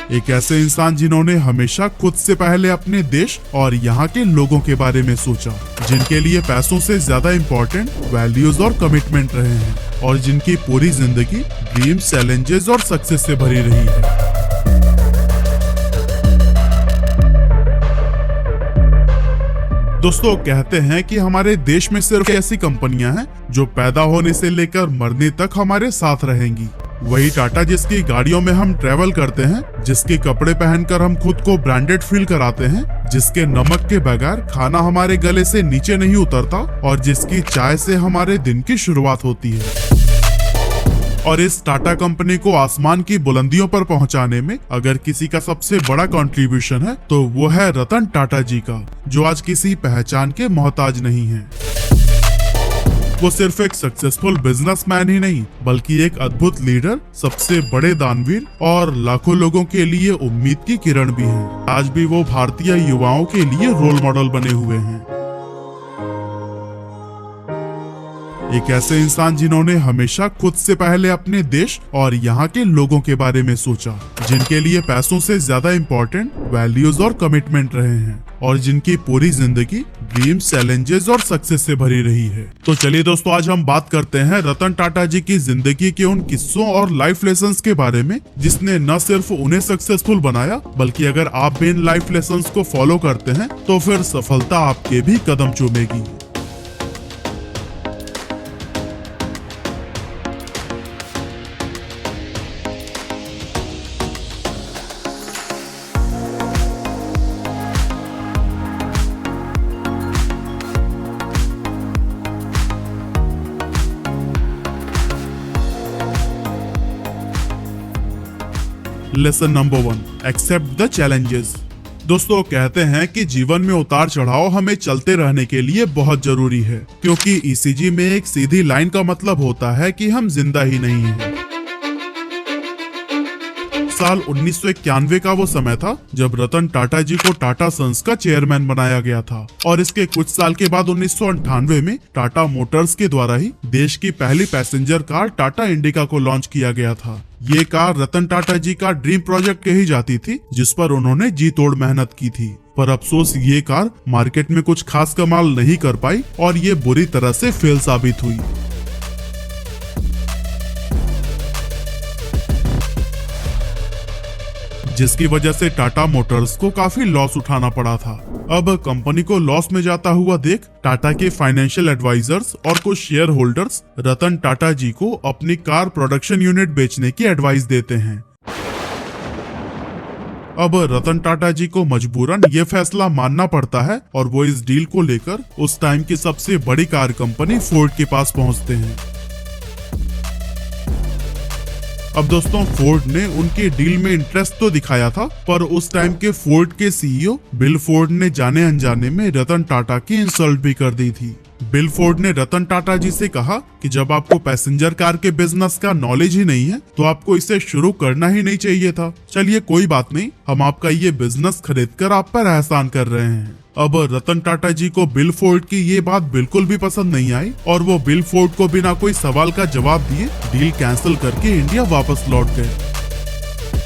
एक ऐसे इंसान जिन्होंने हमेशा खुद से पहले अपने देश और यहाँ के लोगों के बारे में सोचा, जिनके लिए पैसों से ज्यादा इम्पोर्टेंट वैल्यूज और कमिटमेंट रहे हैं और जिनकी पूरी जिंदगी ड्रीम्स, चैलेंजेस और सक्सेस से भरी रही है। दोस्तों, कहते हैं कि हमारे देश में सिर्फ ऐसी कंपनियां हैं जो पैदा होने से लेकर मरने तक हमारे साथ रहेंगी। वही टाटा जिसकी गाड़ियों में हम ट्रेवल करते हैं, जिसके कपड़े पहनकर हम खुद को ब्रांडेड फील कराते हैं, जिसके नमक के बगैर खाना हमारे गले से नीचे नहीं उतरता और जिसकी चाय से हमारे दिन की शुरुआत होती है। और इस टाटा कंपनी को आसमान की बुलंदियों पर पहुंचाने में अगर किसी का सबसे बड़ा कंट्रीब्यूशन है तो वो है रतन टाटा जी का, जो आज किसी पहचान के मोहताज नहीं है। वो सिर्फ एक सक्सेसफुल बिजनेसमैन ही नहीं बल्कि एक अद्भुत लीडर, सबसे बड़े दानवीर और लाखों लोगों के लिए उम्मीद की किरण भी हैं। आज भी वो भारतीय युवाओं के लिए रोल मॉडल बने हुए हैं। एक ऐसे इंसान जिन्होंने हमेशा खुद से पहले अपने देश और यहाँ के लोगों के बारे में सोचा, जिनके लिए पैसों से ज्यादा इम्पोर्टेंट वैल्यूज और कमिटमेंट रहे हैं और जिनकी पूरी जिंदगी ड्रीम्स, चैलेंजेस और सक्सेस से भरी रही है। तो चलिए दोस्तों, आज हम बात करते हैं रतन टाटा जी की जिंदगी के उन किस्सों और लाइफ लेसन्स के बारे में जिसने न सिर्फ उन्हें सक्सेसफुल बनाया बल्कि अगर आप भी इन लाइफ लेसन्स को फॉलो करते हैं तो फिर सफलता आपके भी कदम चूमेगी। Lesson number 1, accept the challenges. दोस्तों, कहते हैं कि जीवन में उतार चढ़ाव हमें चलते रहने के लिए बहुत जरूरी है, क्योंकि ईसीजी में एक सीधी लाइन का मतलब होता है कि हम जिंदा ही नहीं हैं। साल 1991 का वो समय था जब रतन टाटा जी को टाटा सन्स का चेयरमैन बनाया गया था और इसके कुछ साल के बाद 1998 में टाटा मोटर्स के द्वारा ही देश की पहली पैसेंजर कार टाटा इंडिका को लॉन्च किया गया था। ये कार रतन टाटा जी का ड्रीम प्रोजेक्ट कही जाती थी, जिस पर उन्होंने जी तोड़ मेहनत की थी। पर अफसोस, ये कार मार्केट में कुछ खास कमाल नहीं कर पाई और ये बुरी तरह से फेल साबित हुई, जिसकी वजह से टाटा मोटर्स को काफी लॉस उठाना पड़ा था। अब कंपनी को लॉस में जाता हुआ देख टाटा के फाइनेंशियल एडवाइजर्स और कुछ शेयर होल्डर्स रतन टाटा जी को अपनी कार प्रोडक्शन यूनिट बेचने की एडवाइस देते हैं। अब रतन टाटा जी को मजबूरन ये फैसला मानना पड़ता है और वो इस डील को लेकर उस टाइम की सबसे बड़ी कार कंपनी फोर्ड के पास पहुंचते हैं। अब दोस्तों, फोर्ड ने उनकी डील में इंटरेस्ट तो दिखाया था, पर उस टाइम के फोर्ड के सीईओ बिल फोर्ड ने जाने अनजाने में रतन टाटा की इंसल्ट भी कर दी थी। बिल फोर्ड ने रतन टाटा जी से कहा कि जब आपको पैसेंजर कार के बिजनेस का नॉलेज ही नहीं है तो आपको इसे शुरू करना ही नहीं चाहिए था। चलिए कोई बात नहीं, हम आपका ये बिजनेस खरीदकर आप पर एहसान कर रहे हैं। अब रतन टाटा जी को बिल फोर्ड की ये बात बिल्कुल भी पसंद नहीं आई और वो बिल फोर्ड को बिना कोई सवाल का जवाब दिए डील कैंसिल करके इंडिया वापस लौट गए।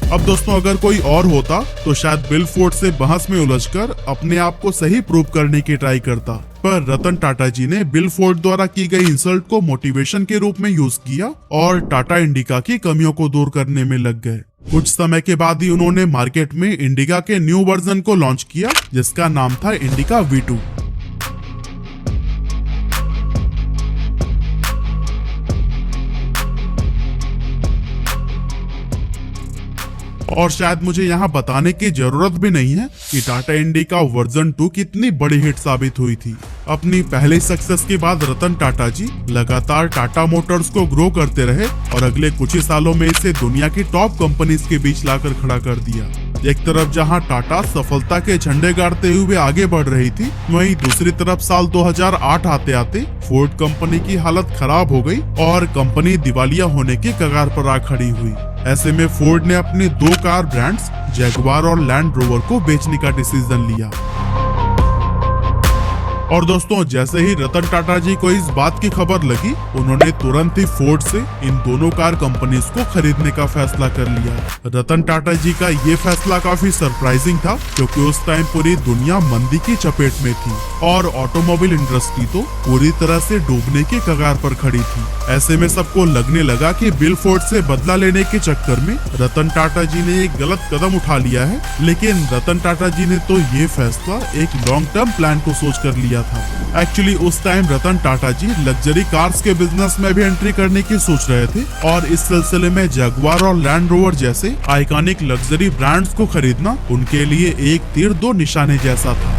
अब दोस्तों, अगर कोई और होता तो शायद बिल फोर्ड से बहस में उलझकर अपने आप को सही प्रूव करने की ट्राई करता, पर रतन टाटा जी ने बिल फोर्ड द्वारा की गई इंसल्ट को मोटिवेशन के रूप में यूज किया और टाटा इंडिका की कमियों को दूर करने में लग गए। कुछ समय के बाद ही उन्होंने मार्केट में इंडिका के न्यू वर्जन को लॉन्च किया, जिसका नाम था इंडिका V2। और शायद मुझे यहाँ बताने की जरूरत भी नहीं है कि टाटा इंडिका वर्जन 2 कितनी बड़ी हिट साबित हुई थी। अपनी पहले सक्सेस के बाद रतन टाटा जी लगातार टाटा मोटर्स को ग्रो करते रहे और अगले कुछ ही सालों में इसे दुनिया की टॉप कंपनीज के बीच लाकर खड़ा कर दिया। एक तरफ जहां टाटा सफलता के झंडे गाड़ते हुए आगे बढ़ रही थी, वहीं दूसरी तरफ साल 2008 आते आते फोर्ड कंपनी की हालत खराब हो गई और कंपनी दिवालिया होने की कगार पर आ खड़ी हुई। ऐसे में फोर्ड ने अपने 2 कार ब्रांड्स जैगुआर और लैंड रोवर को बेचने का डिसीजन लिया। और दोस्तों जैसे ही रतन टाटा जी को इस बात की खबर लगी, उन्होंने तुरंत ही फोर्ड से इन दोनों कार कंपनीज को खरीदने का फैसला कर लिया। रतन टाटा जी का ये फैसला काफी सरप्राइजिंग था, क्योंकि उस टाइम पूरी दुनिया मंदी की चपेट में थी और ऑटोमोबाइल इंडस्ट्री तो पूरी तरह से डूबने के कगार पर खड़ी थी। ऐसे में सबको लगने लगा कि बिल फोर्ड से बदला लेने के चक्कर में रतन टाटा जी ने एक गलत कदम उठा लिया है। लेकिन रतन टाटा जी ने तो ये फैसला एक लॉन्ग टर्म प्लान को सोच कर लिया था। एक्चुअली उस टाइम रतन टाटा जी लग्जरी कार्स के बिजनेस में भी एंट्री करने की सोच रहे थे और इस सिलसिले में जगुआर और लैंड रोवर जैसे आइकॉनिक लग्जरी ब्रांड्स को खरीदना उनके लिए एक तीर दो निशाने जैसा था।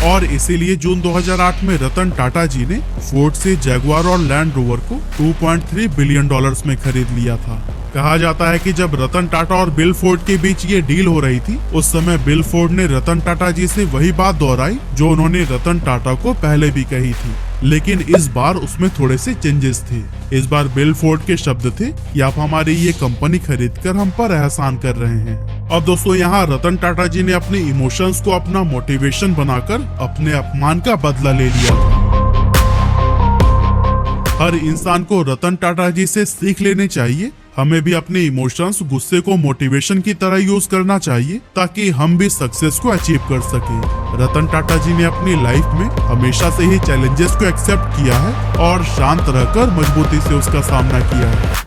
और इसीलिए जून 2008 में रतन टाटा जी ने फोर्ड से जगुआर और लैंड रोवर को $2.3 बिलियन में खरीद लिया था। कहा जाता है कि जब रतन टाटा और बिल फोर्ड के बीच ये डील हो रही थी, उस समय बिल फोर्ड ने रतन टाटा जी से वही बात दोहराई जो उन्होंने रतन टाटा को पहले भी कही थी, लेकिन इस बार उसमें थोड़े से चेंजेस थे। इस बार बिल फोर्ड के शब्द थे कि आप हमारी ये कंपनी खरीदकर हम पर एहसान कर रहे हैं। अब दोस्तों यहाँ रतन टाटा जी ने अपने इमोशंस को अपना मोटिवेशन बनाकर अपने अपमान का बदला ले लिया था। हर इंसान को रतन टाटा जी से सीख लेनी चाहिए। हमें भी अपने इमोशंस, गुस्से को मोटिवेशन की तरह यूज करना चाहिए ताकि हम भी सक्सेस को अचीव कर सके। रतन टाटा जी ने अपनी लाइफ में हमेशा से ही चैलेंजेस को एक्सेप्ट किया है और शांत रहकर मजबूती से उसका सामना किया है।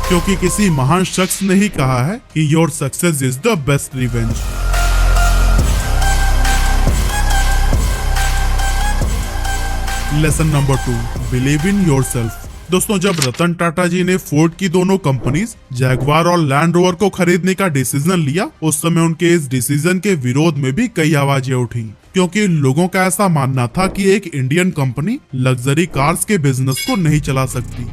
क्योंकि किसी महान शख्स ने ही कहा है कि your success is the best revenge. Lesson number 2, believe in yourself. दोस्तों जब रतन टाटा जी ने फोर्ड की दोनों कंपनीज जगुआर और लैंड रोवर को खरीदने का डिसीजन लिया, उस समय उनके इस डिसीजन के विरोध में भी कई आवाजें उठी, क्योंकि लोगों का ऐसा मानना था कि एक इंडियन कंपनी लग्जरी कार्स के बिजनेस को नहीं चला सकती।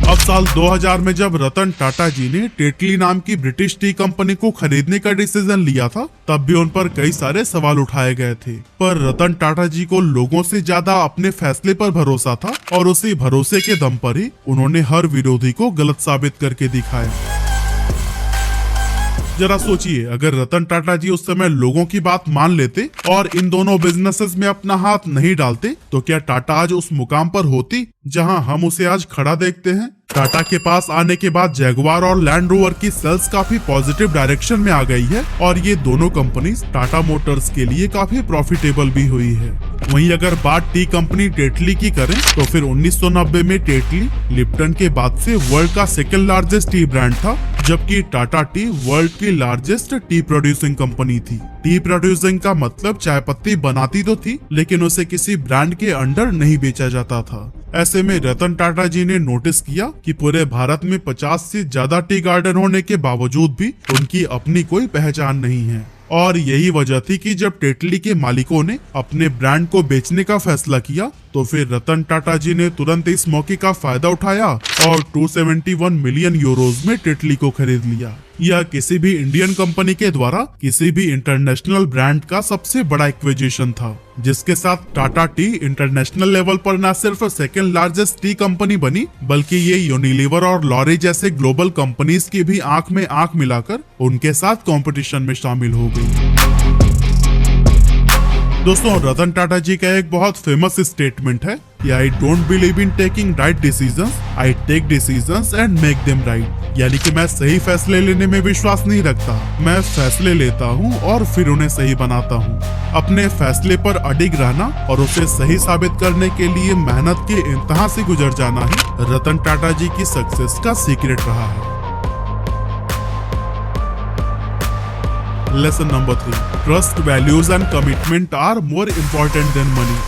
अब साल 2000 में जब रतन टाटा जी ने टेटली नाम की ब्रिटिश टी कंपनी को खरीदने का डिसीजन लिया था, तब भी उन पर कई सारे सवाल उठाए गए थे। पर रतन टाटा जी को लोगों से ज्यादा अपने फैसले पर भरोसा था और उसी भरोसे के दम पर ही उन्होंने हर विरोधी को गलत साबित करके दिखाया। जरा सोचिए, अगर रतन टाटा जी उस समय लोगों की बात मान लेते और इन दोनों बिजनेसेस में अपना हाथ नहीं डालते, तो क्या टाटा आज उस मुकाम पर होती जहां हम उसे आज खड़ा देखते हैं? टाटा के पास आने के बाद जगुआर और लैंड रोवर की सेल्स काफी पॉजिटिव डायरेक्शन में आ गई है और ये दोनों कंपनीज टाटा मोटर्स के लिए काफी प्रॉफिटेबल भी हुई है। वहीं अगर बात टी कंपनी टेटली की करें, तो फिर 1990 में टेटली लिप्टन के बाद से वर्ल्ड का सेकंड लार्जेस्ट टी ब्रांड था, जबकि टाटा टी वर्ल्ड की लार्जेस्ट टी प्रोड्यूसिंग कंपनी थी। टी प्रोड्यूसिंग का मतलब चाय पत्ती बनाती तो थी, लेकिन उसे किसी ब्रांड के अंडर नहीं बेचा जाता था। ऐसे में रतन टाटा जी ने नोटिस किया कि पूरे भारत में 50 से ज्यादा टी गार्डन होने के बावजूद भी उनकी अपनी कोई पहचान नहीं है। और यही वजह थी कि जब टेटली के मालिकों ने अपने ब्रांड को बेचने का फैसला किया, तो फिर रतन टाटा जी ने तुरंत इस मौके का फायदा उठाया और 271 मिलियन यूरोज में टेटली को खरीद लिया। यह किसी भी इंडियन कंपनी के द्वारा किसी भी इंटरनेशनल ब्रांड का सबसे बड़ा एक्विजिशन था, जिसके साथ टाटा टी इंटरनेशनल लेवल पर न सिर्फ सेकेंड लार्जेस्ट टी कंपनी बनी, बल्कि ये यूनिलीवर और लॉरी जैसे ग्लोबल कंपनीज की भी आंख में आंख मिलाकर उनके साथ कंपटीशन में शामिल हो गई। दोस्तों रतन टाटा जी का एक बहुत फेमस स्टेटमेंट है कि I don't believe in taking right decisions, I take decisions and make them right. यानी कि मैं सही फैसले लेने में विश्वास नहीं रखता, मैं फैसले लेता हूं और फिर उन्हें सही बनाता हूं। अपने फैसले पर अडिग रहना और उसे सही साबित करने के लिए मेहनत के इंतहा से गुजर जाना ही रतन टाटा जी की सक्सेस का सीक्रेट रहा है। Lesson number 3, trust, values and commitment are more important than money.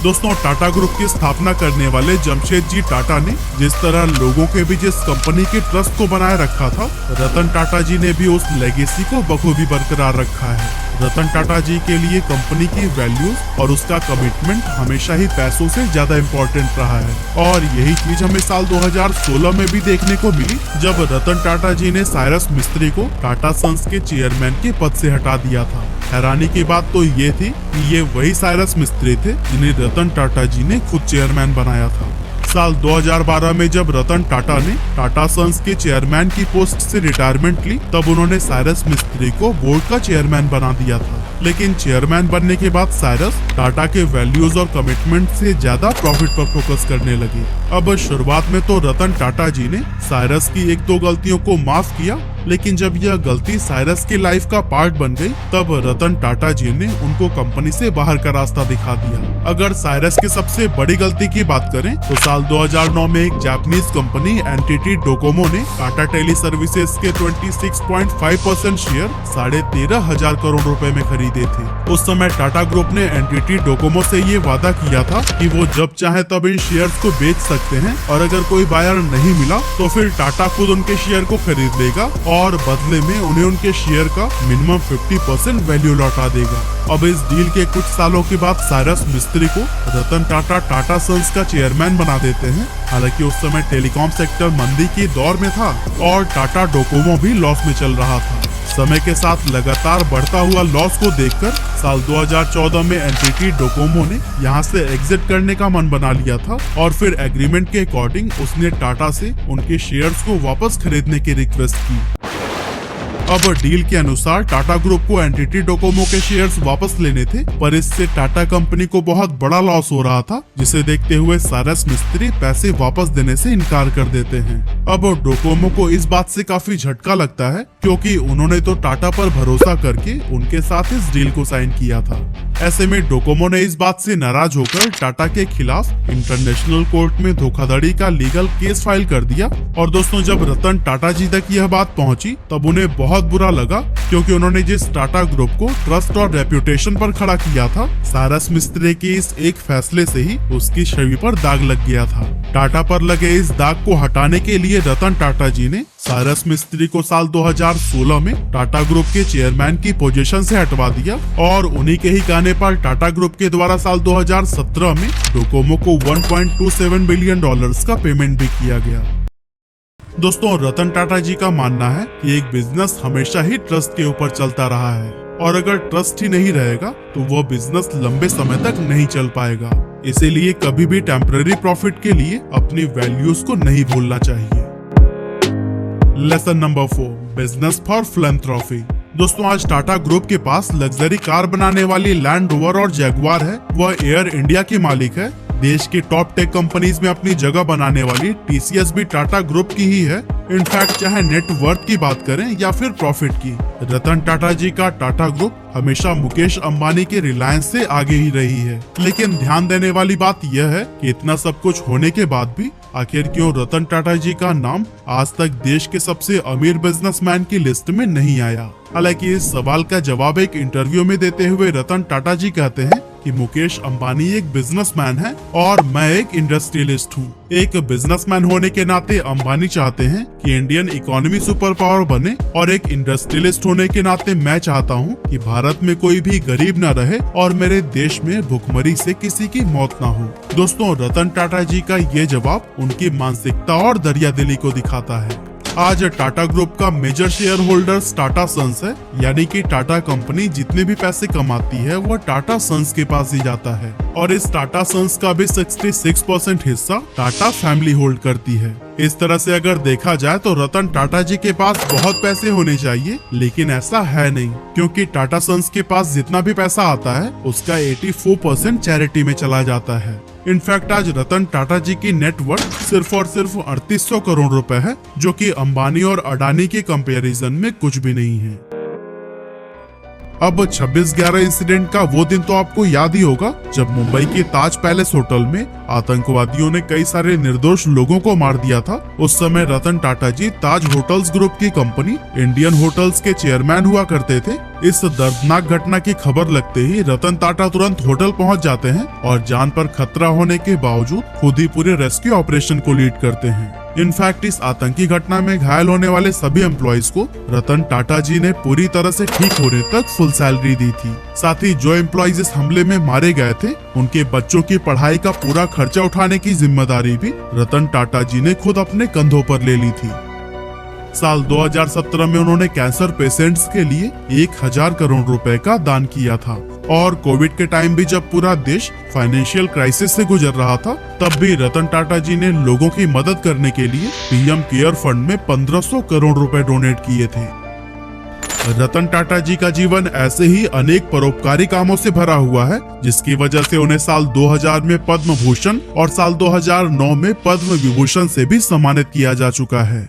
दोस्तों टाटा ग्रुप की स्थापना करने वाले जमशेदजी टाटा ने जिस तरह लोगों के बीच इस कंपनी के ट्रस्ट को बनाए रखा था, रतन टाटा जी ने भी उस लेगेसी को बखूबी बरकरार रखा है। रतन टाटा जी के लिए कंपनी की वैल्यूज और उसका कमिटमेंट हमेशा ही पैसों से ज्यादा इम्पोर्टेंट रहा है और यही चीज हमें साल 2016 में भी देखने को मिली, जब रतन टाटा जी ने साइरस मिस्त्री को टाटा सन्स के चेयरमैन के पद से हटा दिया था। हैरानी की बात तो ये थी कि ये वही साइरस मिस्त्री थे जिन्हें रतन टाटा जी ने खुद चेयरमैन बनाया था। साल 2012 में जब रतन टाटा ने टाटा सन्स के चेयरमैन की पोस्ट से रिटायरमेंट ली, तब उन्होंने साइरस मिस्त्री को बोर्ड का चेयरमैन बना दिया था। लेकिन चेयरमैन बनने के बाद साइरस टाटा के वैल्यूज और कमिटमेंट से ज्यादा प्रॉफिट पर फोकस करने लगे। अब शुरुआत में तो रतन टाटा जी ने साइरस की एक दो गलतियों को माफ किया, लेकिन जब यह गलती साइरस की लाइफ का पार्ट बन गई, तब रतन टाटा जी ने उनको कंपनी से बाहर का रास्ता दिखा दिया। अगर साइरस की सबसे बड़ी गलती की बात करें तो साल 2009 में एक जापानीज कंपनी एनटीटी डोकोमो ने टाटा टेली सर्विसेज के 26.5% शेयर 13,500 करोड़ रुपए में खरीदे थे। उस समय टाटा ग्रुप ने एनटीटी डोकोमो से ये वादा किया था कि वो जब चाहे तब इन शेयर्स को बेच सकते हैं, और अगर कोई बायर नहीं मिला तो फिर टाटा खुद उनके शेयर को खरीद लेगा और बदले में उन्हें उनके शेयर का मिनिमम 50% वैल्यू लौटा देगा। अब इस डील के कुछ सालों के बाद साइरस मिस्त्री को रतन टाटा टाटा सन्स का चेयरमैन बना देते हैं। हालांकि उस समय टेलीकॉम सेक्टर मंदी के दौर में था और टाटा डोकोमो भी लॉस में चल रहा था। समय के साथ लगातार बढ़ता हुआ लॉस को देखकर साल 2014 में एनटीटी डोकोमो ने यहां से एग्जिट करने का मन बना लिया था, और फिर एग्रीमेंट के अकॉर्डिंग उसने टाटा से उनके शेयर्स को वापस खरीदने की रिक्वेस्ट की। अब डील के अनुसार टाटा ग्रुप को एनटीटी डोकोमो के शेयर्स वापस लेने थे, पर इससे टाटा कंपनी को बहुत बड़ा लॉस हो रहा था, जिसे देखते हुए साइरस मिस्त्री पैसे वापस देने से इनकार कर देते हैं। अब डोकोमो को इस बात से काफी झटका लगता है, क्योंकि उन्होंने तो टाटा पर भरोसा करके उनके साथ इस डील को साइन किया था। ऐसे में डोकोमो ने इस बात से नाराज होकर टाटा के खिलाफ इंटरनेशनल कोर्ट में धोखाधड़ी का लीगल केस फाइल कर दिया। और दोस्तों, जब रतन टाटा जी तक यह बात पहुंची तब उन्हें बहुत बुरा लगा, क्योंकि उन्होंने जिस टाटा ग्रुप को ट्रस्ट और रेप्यूटेशन पर खड़ा किया था, साइरस मिस्त्री के इस एक फैसले से ही उसकी छवि पर दाग लग गया था। टाटा पर लगे इस दाग को हटाने के लिए रतन टाटा जी ने साइरस मिस्त्री को साल 2016 में टाटा ग्रुप के चेयरमैन की पोजीशन से हटवा दिया, और उन्हीं के ही कहने पर टाटा ग्रुप के द्वारा साल 2017 में डोकोमो को $1.27 बिलियन का पेमेंट भी किया गया। दोस्तों, रतन टाटा जी का मानना है कि एक बिजनेस हमेशा ही ट्रस्ट के ऊपर चलता रहा है, और अगर ट्रस्ट ही नहीं रहेगा तो वो बिजनेस लंबे समय तक नहीं चल पाएगा। इसीलिए कभी भी टेम्पररी प्रॉफिट के लिए अपनी वैल्यूज को नहीं भूलना चाहिए। Lesson number 4, business for philanthropy. दोस्तों, आज टाटा ग्रुप के पास लग्जरी कार बनाने वाली लैंड रोवर और जैगुआर है। वह एयर इंडिया की मालिक है। देश की टॉप टेक कंपनीज में अपनी जगह बनाने वाली टीसीएस भी टाटा ग्रुप की ही है। इनफैक्ट चाहे नेट वर्थ की बात करें या फिर प्रॉफिट की, रतन टाटा जी का टाटा ग्रुप हमेशा मुकेश अंबानी के रिलायंस से आगे ही रही है। लेकिन ध्यान देने वाली बात यह है कि इतना सब कुछ होने के बाद भी आखिर क्यों रतन टाटा जी का नाम आज तक देश के सबसे अमीर बिजनेसमैन की लिस्ट में नहीं आया। हालांकि इस सवाल का जवाब एक इंटरव्यू में देते हुए रतन टाटा जी कहते हैं कि मुकेश अंबानी एक बिजनेसमैन है और मैं एक इंडस्ट्रियलिस्ट हूँ। एक बिजनेसमैन होने के नाते अंबानी चाहते हैं कि इंडियन इकोनॉमी सुपर पावर बने, और एक इंडस्ट्रियलिस्ट होने के नाते मैं चाहता हूँ कि भारत में कोई भी गरीब न रहे और मेरे देश में भुखमरी से किसी की मौत न हो। दोस्तों, रतन टाटा जी का ये जवाब उनकी मानसिकता और दरियादिली को दिखाता है। आज टाटा ग्रुप का major share holders Tata sons है, यानी कि टाटा कंपनी जितने भी पैसे कमाती है वो टाटा सन्स के पास ही जाता है, और इस टाटा सन्स का भी 66% हिस्सा टाटा फैमिली होल्ड करती है। इस तरह से अगर देखा जाए तो रतन टाटा जी के पास बहुत पैसे होने चाहिए, लेकिन ऐसा है नहीं, क्योंकि टाटा सन्स के पास जितना भी पैसा आता है उसका 84% चैरिटी में चला जाता है। इनफैक्ट आज रतन टाटा जी की नेटवर्थ सिर्फ और सिर्फ 3800 करोड़ रुपए है, जो कि अंबानी और अडानी के कंपैरिजन में कुछ भी नहीं है। अब 26/11 इंसिडेंट का वो दिन तो आपको याद ही होगा, जब मुंबई के ताज पैलेस होटल में आतंकवादियों ने कई सारे निर्दोष लोगों को मार दिया था। उस समय रतन टाटा जी ताज होटल्स ग्रुप की कंपनी इंडियन होटल्स के चेयरमैन हुआ करते थे। इस दर्दनाक घटना की खबर लगते ही रतन टाटा तुरंत होटल पहुंच जाते हैं और जान पर खतरा होने के बावजूद खुद ही पूरे रेस्क्यू ऑपरेशन को लीड करते हैं। इनफैक्ट इस आतंकी घटना में घायल होने वाले सभी एम्प्लॉइज को रतन टाटा जी ने पूरी तरह से ठीक होने तक फुल सैलरी दी थी। साथ ही जो एम्प्लॉइज इस हमले में मारे गए थे उनके बच्चों की पढ़ाई का पूरा खर्चा उठाने की जिम्मेदारी भी रतन टाटा जी ने खुद अपने कंधों पर ले ली थी। साल 2017 में उन्होंने कैंसर पेशेंट्स के लिए 1000 करोड़ रुपए का दान किया था। और कोविड के टाइम भी जब पूरा देश फाइनेंशियल क्राइसिस से गुजर रहा था, तब भी रतन टाटा जी ने लोगों की मदद करने के लिए पीएम केयर फंड में 1500 करोड़ रुपए डोनेट किए थे। रतन टाटा जी का जीवन ऐसे ही अनेक परोपकारी कामों से भरा हुआ है, जिसकी वजह से उन्हें साल 2000 में पद्म भूषण और साल 2009 में पद्म विभूषण से भी सम्मानित किया जा चुका है।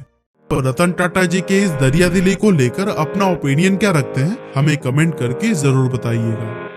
तो रतन टाटा जी के इस दरियादिली को लेकर अपना ओपिनियन क्या रखते हैं, हमें कमेंट करके जरूर बताइएगा।